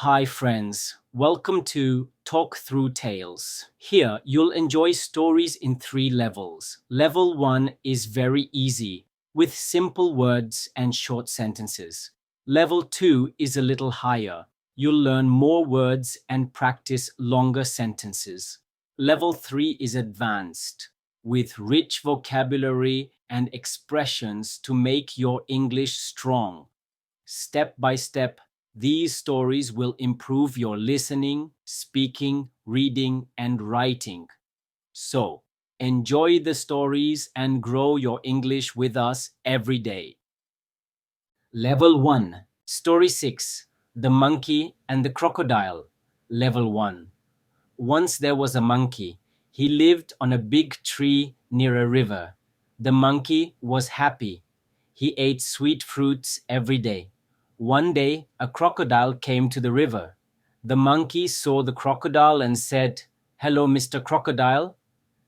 Hi, friends. Welcome to Talk Through Tales. Here, you'll enjoy stories in three levels. Level 1 is very easy, with simple words and short sentences. Level 2 is a little higher. You'll learn more words and practice longer sentences. Level 3 is advanced, with rich vocabulary and expressions to make your English strong. Step by step, these stories will improve your listening, speaking, reading, and writing. So, enjoy the stories and grow your English with us every day. Level 1, Story 6, The Monkey and the Crocodile. Level 1. Once there was a monkey. He lived on a big tree near a river. The monkey was happy. He ate sweet fruits every day. One day, a crocodile came to the river. The monkey saw the crocodile and said, "Hello, Mr. Crocodile.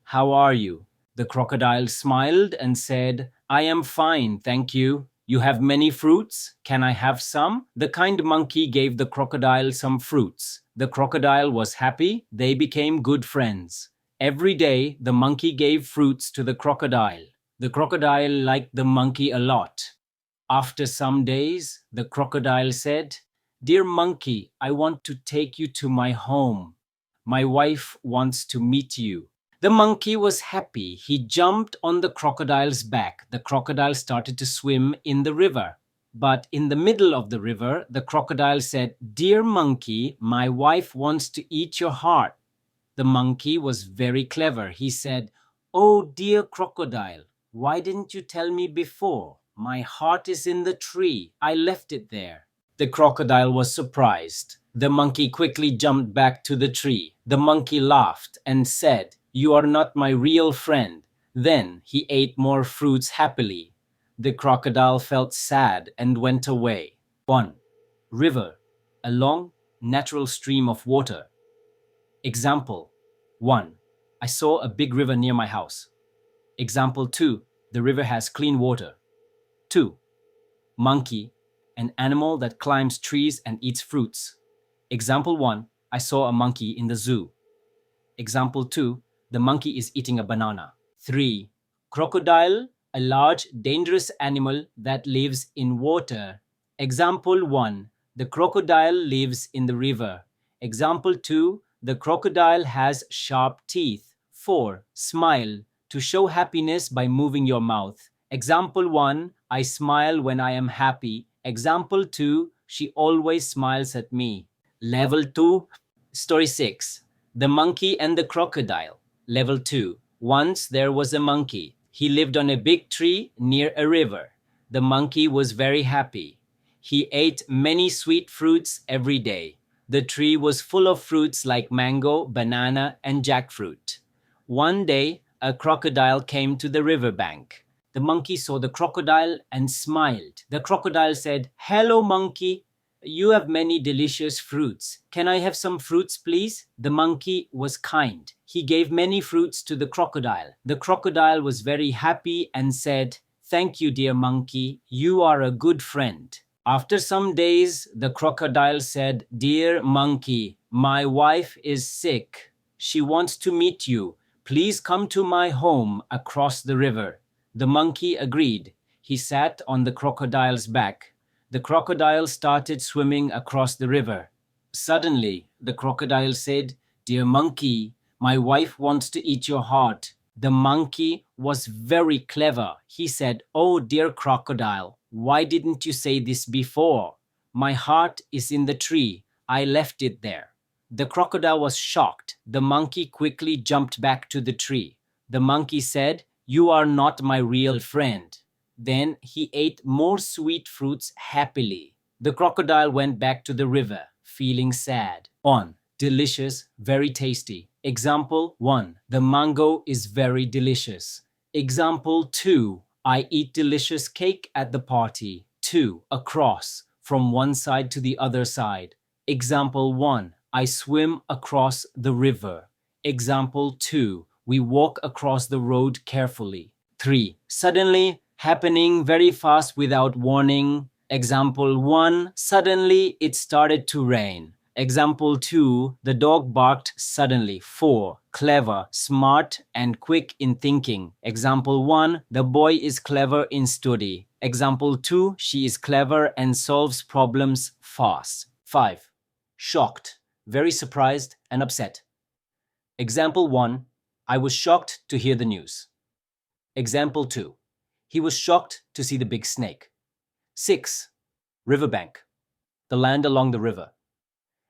How are you?" The crocodile smiled and said, "I am fine, thank you. You have many fruits? Can I have some?" The kind monkey gave the crocodile some fruits. The crocodile was happy. They became good friends. Every day, the monkey gave fruits to the crocodile. The crocodile liked the monkey a lot. After some days, the crocodile said, "Dear monkey, I want to take you to my home. My wife wants to meet you." The monkey was happy. He jumped on the crocodile's back. The crocodile started to swim in the river. But in the middle of the river, the crocodile said, "Dear monkey, my wife wants to eat your heart." The monkey was very clever. He said, "Oh, dear crocodile, why didn't you tell me before? My heart is in the tree. I left it there." The crocodile was surprised. The monkey quickly jumped back to the tree. The monkey laughed and said, "You are not my real friend." Then he ate more fruits happily. The crocodile felt sad and went away. 1. River, a long, natural stream of water. Example 1. I saw a big river near my house. Example 2. The river has clean water. 2. Monkey, an animal that climbs trees and eats fruits. Example 1. I saw a monkey in the zoo. Example 2. The monkey is eating a banana. 3. Crocodile, a large, dangerous animal that lives in water. Example 1. The crocodile lives in the river. Example 2. The crocodile has sharp teeth. 4. Smile, to show happiness by moving your mouth. Example 1. I smile when I am happy. Example 2. She always smiles at me. Level 2, Story 6, The Monkey and the Crocodile. Level 2. Once there was a monkey. He lived on a big tree near a river. The monkey was very happy. He ate many sweet fruits every day. The tree was full of fruits like mango, banana, and jackfruit. One day, a crocodile came to the riverbank. The monkey saw the crocodile and smiled. The crocodile said, "Hello, monkey. You have many delicious fruits. Can I have some fruits, please?" The monkey was kind. He gave many fruits to the crocodile. The crocodile was very happy and said, "Thank you, dear monkey. You are a good friend." After some days, the crocodile said, "Dear monkey, my wife is sick. She wants to meet you. Please come to my home across the river." The monkey agreed. He sat on the crocodile's back. The crocodile started swimming across the river. Suddenly, the crocodile said, "Dear monkey, my wife wants to eat your heart." The monkey was very clever. He said, "Oh, dear crocodile, why didn't you say this before? My heart is in the tree. I left it there." The crocodile was shocked. The monkey quickly jumped back to the tree. The monkey said, "You are not my real friend." Then he ate more sweet fruits happily. The crocodile went back to the river, feeling sad. On. Delicious, very tasty. Example 1. The mango is very delicious. Example 2. I eat delicious cake at the party. 2. Across, from one side to the other side. Example 1. I swim across the river. Example 2. We walk across the road carefully. 3. Suddenly, happening very fast without warning. Example 1. Suddenly it started to rain. Example 2, the dog barked suddenly. 4, clever, smart, and quick in thinking. Example 1, the boy is clever in study. Example 2, she is clever and solves problems fast. 5, shocked, very surprised and upset. Example 1, I was shocked to hear the news. Example 2, he was shocked to see the big snake. 6, riverbank, the land along the river.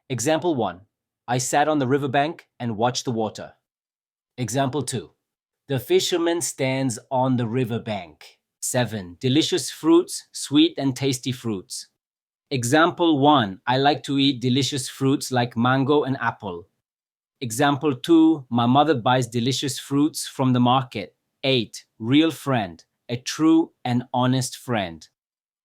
Example 1, I sat on the riverbank and watched the water. Example 2, the fisherman stands on the riverbank. 7, delicious fruits, sweet and tasty fruits. Example 1, I like to eat delicious fruits like mango and apple. Example 2, my mother buys delicious fruits from the market. 8, real friend, a true and honest friend.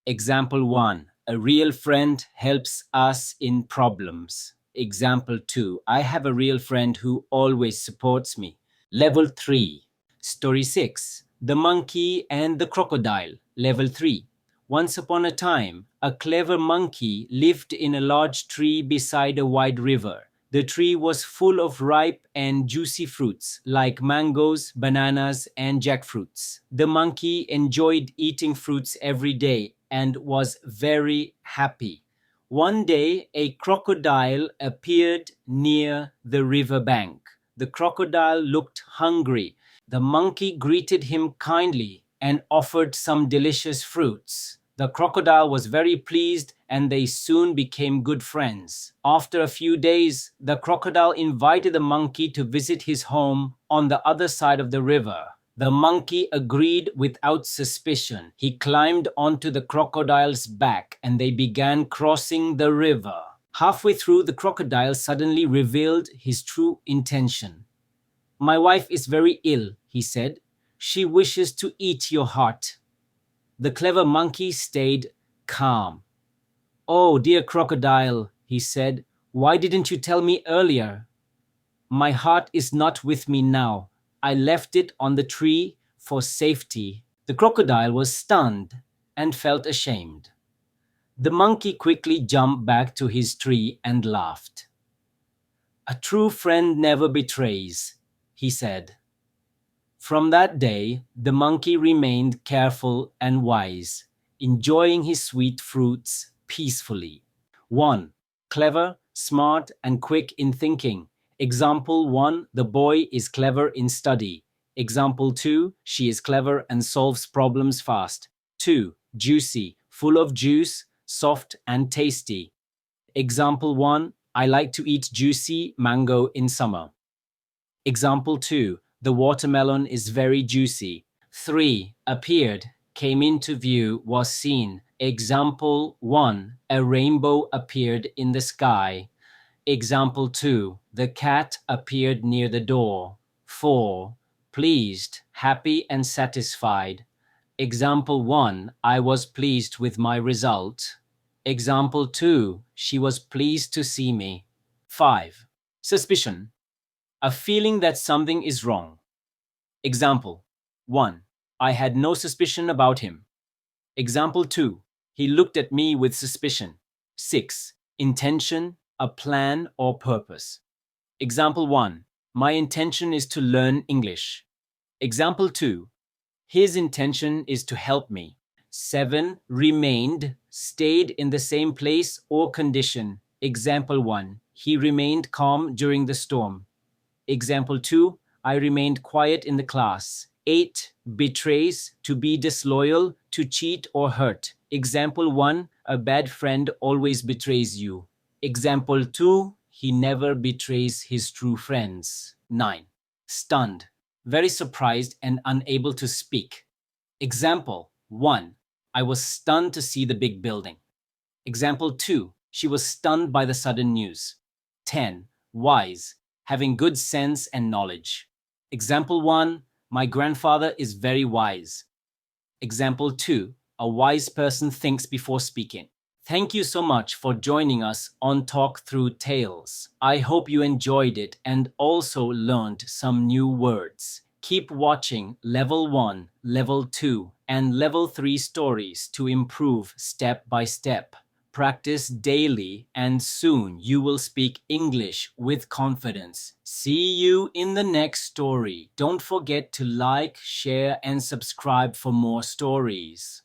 Example 1, a real friend helps us in problems. Example 2, I have a real friend who always supports me. Level 3. Story 6, the monkey and the crocodile. Level 3. Once upon a time, a clever monkey lived in a large tree beside a wide river. The tree was full of ripe and juicy fruits like mangoes, bananas, and jackfruits. The monkey enjoyed eating fruits every day and was very happy. One day, a crocodile appeared near the river bank. The crocodile looked hungry. The monkey greeted him kindly and offered some delicious fruits. The crocodile was very pleased and they soon became good friends. After a few days, the crocodile invited the monkey to visit his home on the other side of the river. The monkey agreed without suspicion. He climbed onto the crocodile's back and they began crossing the river. Halfway through, the crocodile suddenly revealed his true intention. My wife is very ill, he said. She wishes to eat your heart. The clever monkey stayed calm. Oh, dear crocodile, he said, why didn't you tell me earlier? My heart is not with me now. I left it on the tree for safety. The crocodile was stunned and felt ashamed. The monkey quickly jumped back to his tree and laughed. A true friend never betrays, he said. From that day, the monkey remained careful and wise, enjoying his sweet fruits peacefully. 1. Clever, smart, and quick in thinking. Example 1, the boy is clever in study. Example 2, she is clever and solves problems fast. 2. Juicy, full of juice, soft and tasty. Example 1, I like to eat juicy mango in summer. Example 2, the watermelon is very juicy. 3. Appeared, came into view, was seen. Example 1, a rainbow appeared in the sky. Example 2, the cat appeared near the door. 4. Pleased, happy and satisfied. Example 1, I was pleased with my result. Example 2, she was pleased to see me. 5. Suspicion, a feeling that something is wrong. Example 1, I had no suspicion about him. Example 2, he looked at me with suspicion. 6. Intention, a plan or purpose. Example 1, my intention is to learn English. Example 2, his intention is to help me. 7. Remained, stayed in the same place or condition. Example 1, he remained calm during the storm. Example 2, I remained quiet in the class. 8. Betrays, to be disloyal, to cheat or hurt. Example 1, a bad friend always betrays you. Example 2, he never betrays his true friends. 9. Stunned, very surprised and unable to speak. Example 1, I was stunned to see the big building. Example 2, she was stunned by the sudden news. 10. Wise, having good sense and knowledge. Example 1, my grandfather is very wise. Example 2, a wise person thinks before speaking. Thank you so much for joining us on Talk Through Tales. I hope you enjoyed it and also learned some new words. Keep watching Level 1, Level 2, and Level 3 stories to improve step by step. Practice daily, and soon you will speak English with confidence. See you in the next story. Don't forget to like, share, and subscribe for more stories.